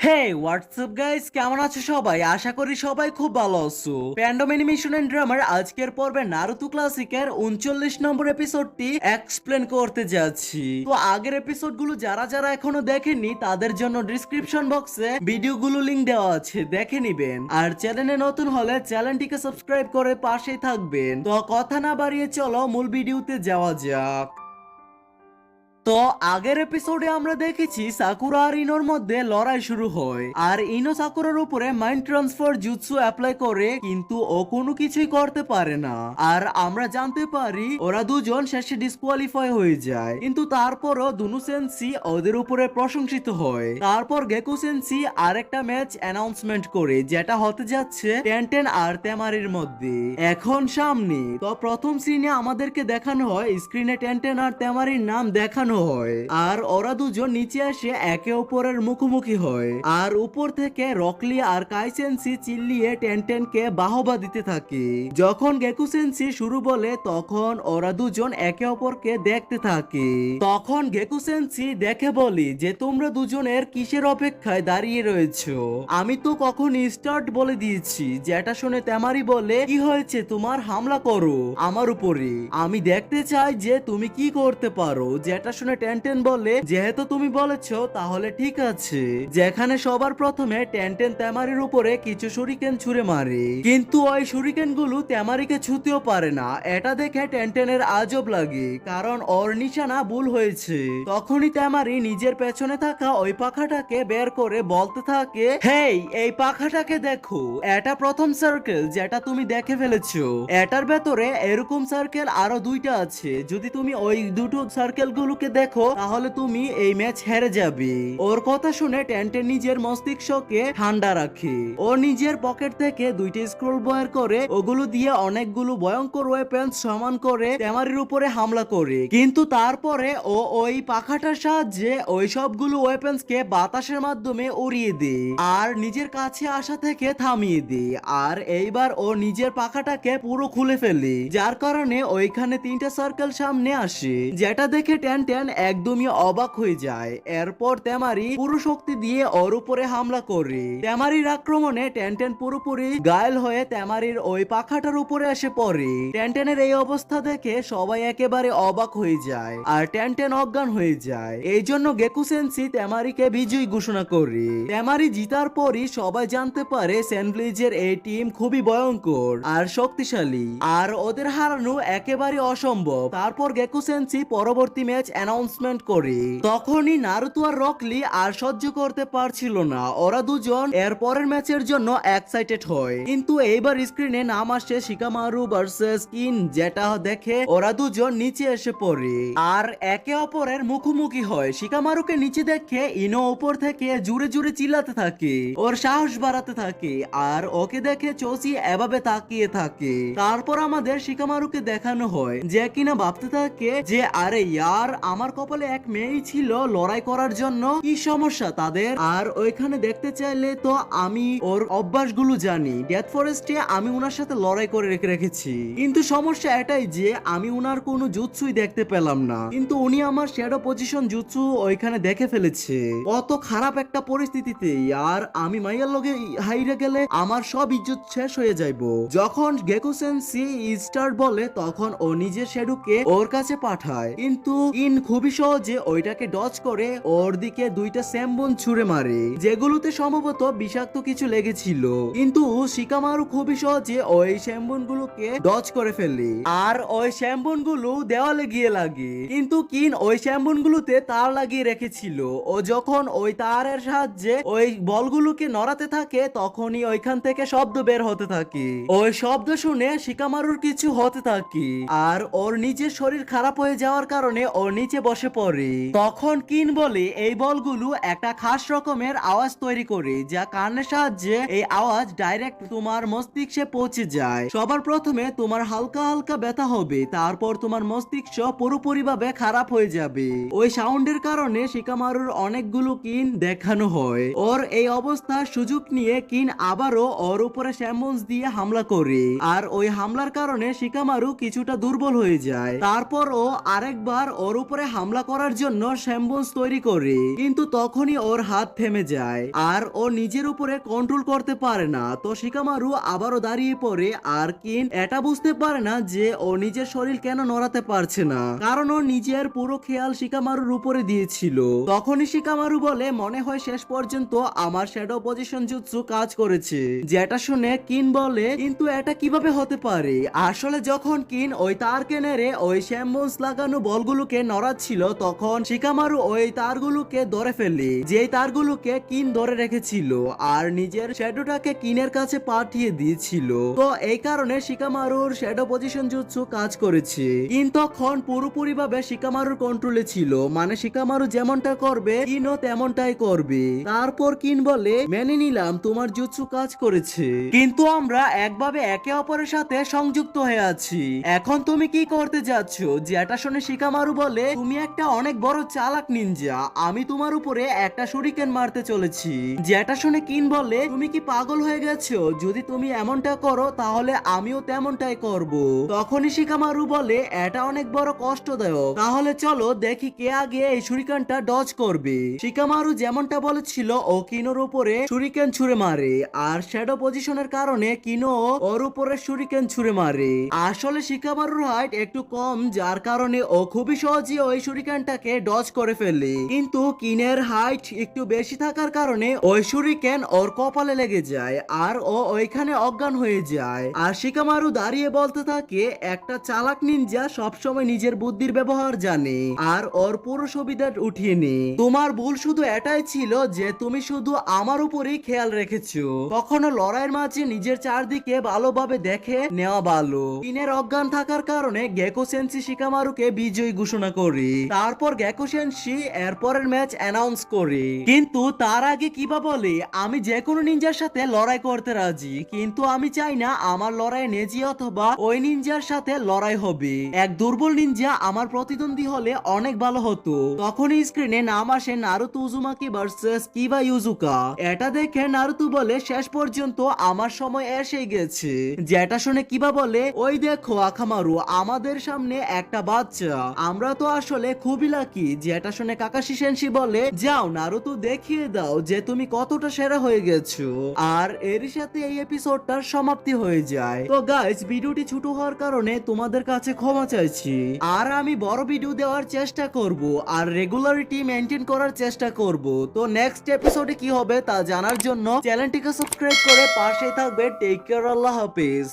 হেই WhatsApp guys, কেমন আছো সবাই? আশা করি সবাই খুব ভালো আছো। প্যান্ডম অ্যানিমেশন এন্ড ড্রামার আজকের পর্বে নারুতো ক্লাসিকের 39 নম্বর এপিসোডটি এক্সপ্লেন করতে যাচ্ছি। তো আগের এপিসোডগুলো যারা যারা এখনো দেখেননি তাদের জন্য ডেসক্রিপশন বক্সে ভিডিওগুলো লিংক দেওয়া আছে, দেখে নিবেন। আর চ্যানেলে নতুন হলে চ্যানেলটিকে সাবস্ক্রাইব করে পাশেই থাকবেন। তো কথা না বাড়িয়ে চলো মূল ভিডিওতে যাওয়া যাক। তো আগের এপিসোডে আমরা দেখেছি সাকুরা আর ইনোর মধ্যে লড়াই শুরু হয়, আর ইনো সাকুরার উপরে মাইন্ড ট্রান্সফার জুৎসু অ্যাপ্লাই করে, কিন্তু ও কোনো কিছুই করতে পারে না। আর আমরা জানতে পারি ওরা দুজন শেষে ডিসকোয়ালিফাই হয়ে যায়, কিন্তু তারপরও দুনু সেন্সি ওদের উপরে প্রশংসিত হয়। তারপর গেকু সেন্সি আরেকটা ম্যাচ অ্যানাউন্সমেন্ট করে, যেটা হতে যাচ্ছে টেনটেন আর তেমারির মধ্যে। এখন সামনে তো প্রথম সিনে আমাদেরকে দেখানো হয় স্ক্রিনে টেনটেন আর তেমারির নাম দেখানো হয়, আর ওরা দুজন নিচে এসে একে অপরের মুখোমুখি হয়। আর উপর থেকে রকলি আর কাই সেন্সি চিল্লিয়ে টেনটেনকে বাহবা দিতে থাকে। যখন গেকু সেন্সি শুরু বলে তখন ওরা দুজন একে অপরকে দেখতে থাকে। তখন গেকু সেন্সি দেখে বলি যে তোমরা দুজনের কিসের অপেক্ষায় দাঁড়িয়ে রয়েছো? আমি তো কখন স্টার্ট বলে দিয়েছি। যেটা শুনে তেমারি বলে, কি হয়েছে তোমার, হামলা করো আমার উপরে, আমি দেখতে চাই যে তুমি কি করতে পারো। যেটা শুনে টেনটেন বলে, যেহেতু তুমি বলেছো তাহলে ঠিক আছে। যেখানে সবার প্রথমে টেনটেন তেমারির উপরে কিছু শুরিকেন ছুঁড়ে মারে, কিন্তু ওই শুরিকেন গুলো তেমারিকে ছুঁতেও পারে না। এটা দেখে টেনটেনের আজব লাগে, কারণ ওর নিশানা ভুল হয়েছে। তখনই তেমারি নিজের পেছনে থাকা ওই পাখাটাকে বের করে বলতে থাকে, হেই এই পাখাটাকে দেখো, এটা প্রথম সার্কেল যেটা তুমি দেখে ফেলেছো। এটার ভেতরে এরকম সার্কেল আরো দুইটা আছে, যদি তুমি ওই দুটো সার্কেল গুলোকে দেখো তাহলে তুমি এই ম্যাচ হেরে যাবে। ওর কথা শুনে টেনটেন নিজের মস্তিষ্ককে ঠান্ডা রাখে। ও নিজের পকেট থেকে দুইটা স্ক্রল বের করে ওগুলো দিয়ে অনেকগুলো ভয়ঙ্কর ওয়েপন্স সমান করে তেমারির উপরে হামলা করে, কিন্তু তারপরে ও ওই পাখাটার সাহায্যে ওই সবগুলো ওয়েপন্স কে বাতাসের মাধ্যমে উড়িয়ে দেয় আর নিজের কাছে আসা থেকে থামিয়ে দেয়। আর এইবার ও নিজের পাখাটাকে পুরো খুলে ফেলে, যার কারণে ওইখানে তিনটা সার্কেল সামনে আসে, যেটা দেখে টেনটেন একদমই অবাক হয়ে যায়। এরপর তেমারি পুরো শক্তি দিয়ে ওর উপরে হামলা করে। তেমারির আক্রমণে টেনটেন পুরোপুরি ঘায়েল হয়ে তেমারির ওই পাখাটার উপরে এসে পড়ে। টেনটেনের এই অবস্থা দেখে সবাই একেবারে অবাক হয়ে যায়, আর টেনটেন অজ্ঞান হয়ে যায়। এই জন্য গেকু সেন্সি তেমারিকে বিজয়ী ঘোষণা করে। তেমারি জিতার পরই সবাই জানতে পারে সেনব্লিজের এই টিম খুবই ভয়ঙ্কর আর শক্তিশালী, আর ওদের হারানো একেবারে অসম্ভব। তারপর গেকু সেন্সি পরবর্তী ম্যাচ অ্যানাউন্সমেন্ট করে। তখনই নারুতো আর রকলি আর সহ্য করতে পারছিল না। ওরা দুজন এর পরের ম্যাচের জন্য এক্সাইটেড হয়, কিন্তু এইবার স্ক্রিনে নাম আসে শিকামারু ভার্সেস কিন, যেটা দেখে ওরা দুজন নিচে এসে পড়ে আর একে অপরের মুখোমুখি হয়। শিকামারুকে নিচে দেখে ইনো উপর থেকে জুড়ে জুড়ে চিল্লাতে থাকে, ওর সাহস বাড়াতে থাকে, আর ওকে দেখে চোসি এভাবে তাকিয়ে থাকে। তারপর আমাদের শিকামারুকে দেখানো হয়, যে কিনা ভাবতে থাকে যে আরে ইয়ার, আমার কপালে এক মেয়েই ছিল লড়াই করার জন্য, কি সমস্যা তাদের? আর ওইখানে দেখতে চাইলে তো আমি ওর অভ্যাসগুলো জানি। ডেথ ফরেস্টে আমি উনার সাথে লড়াই করে রেখেছি, কিন্তু সমস্যা এটাই যে আমি উনার কোনো জুৎসুই দেখতে পেলাম না, কিন্তু উনি আমার শ্যাডো পজিশন জুৎসু ওইখানে দেখে ফেলেছে। কত খারাপ একটা পরিস্থিতিতে আর আমি মাইয়ার লগে হাইরে গেলে আমার সব ইজ্জত শেষ হয়ে যাইবো। যখন গেকু সেন্সি স্টার্ট বলে তখন ও নিজের শ্যাডোকে ওর কাছে পাঠায়, কিন্তু ইন খুবই সহজে ওইটাকে ডজ করে ওর দিকে দুইটা স্যামবন ছুঁড়ে মারে, যেগুলোতে সম্ভবত বিষাক্ত কিছু লেগেছিল, কিন্তু শিকামারু খুবই সহজে ওই স্যামবন গুলোকে ডজ করে ফেলে, আর ওই স্যামবন গুলো দেওয়ালে গিয়ে লাগে। কিন্তু কিন ওই স্যামবন গুলোতে তার লাগিয়ে রেখেছিল। ও যখন ওই তারের সাহায্যে ওই বলগুলোকে নড়াতে থাকে তখনই ওইখান থেকে শব্দ বের হতে থাকে। ওই শব্দ শুনে শিকামারুর কিছু হতে থাকে, আর ওর নিজের শরীর খারাপ হয়ে যাওয়ার কারণে ও নিচে বসে পড়ে। তখন কিন বলে এই বলগুলো একটা খাস রকমের আওয়াজ তৈরি করে, যা কানের সাহায্যে এই আওয়াজ ডাইরেক্ট তোমার মস্তিষ্কে পৌঁছে যায়। সবার প্রথমে তোমার হালকা হালকা ব্যথা হবে, তারপর তোমার মস্তিষ্ক পুরোপুরি ভাবে খারাপ হয়ে যাবে। ওই সাউন্ডের কারণে শিকামারুর অনেকগুলো কিন দেখানো হয়। ওর এই অবস্থার সুযোগ নিয়ে কিন আবারও ওর উপরে স্যামন্স দিয়ে হামলা করে, আর ওই হামলার কারণে শিকামারু কিছুটা দুর্বল হয়ে যায়। তারপর ও আরেকবার ওর উপরে হামলা করার জন্য শ্যাম্বুন্স তৈরি করে, কিন্তু তখনই ওর হাত থেমে যায় আর ও নিজের উপরে কন্ট্রোল করতে পারে না। তো শিকামারু আবারও দাঁড়িয়ে পড়ে আর কিন এটা বুঝতে পারে না যে ও নিজের শরীর কেন নড়াতে পারছে না, কারণ ও নিজের পুরো খেয়াল শিকামারুর উপরে দিয়েছিল। তখনই শিকামারু বলে, মনে হয় শেষ পর্যন্ত আমার শ্যাডো পজিশন জুৎসু কাজ করেছে। যেটা শুনে কিন বলে, কিন্তু এটা কিভাবে হতে পারে? আসলে যখন কিন ওই তারকে নেড়ে ওই শ্যাম্বুন্স লাগানো বলগুলোকে নড়াচ্ছিল, তখন শিকামারু ওই তারগুলোকে ধরে ফেলে, যেই তারগুলোকে কিন ধরে রেখেছিল আর নিজের শ্যাডোটাকে কিনের কাছে পাঠিয়ে দিয়েছিল। তো এই কারণে শিকামারুর শ্যাডো পজিশন জুৎসু কাজ করেছে। কিন তখন পুরোপুরি ভাবে শিকামারুর কন্ট্রোলে ছিল, মানে শিকামারু যেমনটা করবে কিনও তেমনটাই করবে। তারপর কিন বলে, মেনে নিলাম তোমার জুৎসু কাজ করেছে, কিন্তু আমরা একভাবে একে অপরের সাথে সংযুক্ত হয়ে আছি। এখন তুমি কি করতে যাচ্ছ? যেটা শুনে শিকামারু বলে, তুমি একটা অনেক বড় চালাক নিনজা, আমি তোমার উপরে একটা শুরিকেন মারতে চলেছি। যেটা শুনে কিন বলে, তুমি কি পাগল হয়ে গেছো? যদি তুমি এমনটা করো তাহলে আমিও তেমনটাই করব। তখনই শিকামারু বলে, এটা অনেক বড় কষ্টদায়ক, তাহলে চলো দেখি কে আগে এই শুরিকেনটা ডজ করবে। শিকামারু যেমনটা বলেছিল ও কিনোর উপরে শুরিকেন ছুঁড়ে মারে আর শ্যাডো পজিশনের কারণে কিনো ওর উপরে শুরিকেন ছুঁড়ে মারে। আসলে শিকামারুর হাইট একটু কম, যার কারণে ও খুবই সহজে ওই শুরিকেনটাকে ডজ করে ফেলে, কিন্তু কিনের হাইট একটু বেশি থাকার কারণে ওই শুরিকেন ওর কপালে লেগে যায় আর ও ওইখানে অজ্ঞান হয়ে যায়। আর শিকামারু দাঁড়িয়ে বলতে থাকে, একটা চালাক নিনজা সবসময় নিজের বুদ্ধির ব্যবহার জানে আর ওর পুরো সুবিধা উঠিয়ে নে। তোমার ভুল শুধু এটাই ছিল যে তুমি শুধু আমার উপরেই খেয়াল রেখেছো, কখনো লড়াইয়ের মাঝে নিজের চারদিকে ভালোভাবে দেখে নেওয়া ভালো। কিনের অজ্ঞান থাকার কারণে গেকো সেন্সি শিকামারুকে বিজয়ী ঘোষণা করে। তারপর গেকো সেন্সি এরপরের ম্যাচ অ্যানাউন্স করে, কিন্তু তার আগে কিবা বলে, আমি যে কোনো নিনজার সাথে লড়াই করতে রাজি, কিন্তু আমি চাই না আমার লড়াই নেজি অথবা ওই নিনজার সাথে লড়াই হবে। এক দুর্বল নিনজা আমার প্রতিদ্বন্দ্বী হলে অনেক ভালো হতো। তখনই স্ক্রিনে নাম আসে নারুতো উজুমাকি ভার্সেস কিবা ইউজুকা। এটা দেখে নারুতো বলে, শেষ পর্যন্ত আমার সময় এসে গেছে। যেটা শুনে কিবা বলে, ওই দেখো আখামারু, আমাদের সামনে একটা বাচ্চা, আমরা তো আসলে খুবই লাকি। যেটা শুনে কাকাশি সেনশি বলে, যাও নারুতো দেখিয়ে দাও যে তুমি কতটা সেরা হয়ে গেছো। আর এরই সাথে এই এপিসোডটার সমাপ্তি হয়ে যায়। তো গাইস, ভিডিওটি ছোট হওয়ার কারণে তোমাদের কাছে ক্ষমা চাইছি, আর আমি বড় ভিডিও দেওয়ার চেষ্টা করব আর রেগুলারিটি মেনটেন করার চেষ্টা করব। তো নেক্সট এপিসোডে কি হবে তা জানার জন্য চ্যানেলটিকে সাবস্ক্রাইব করে পাশে থাকবে। টেক কেয়ার, আল্লাহ হাফেজ।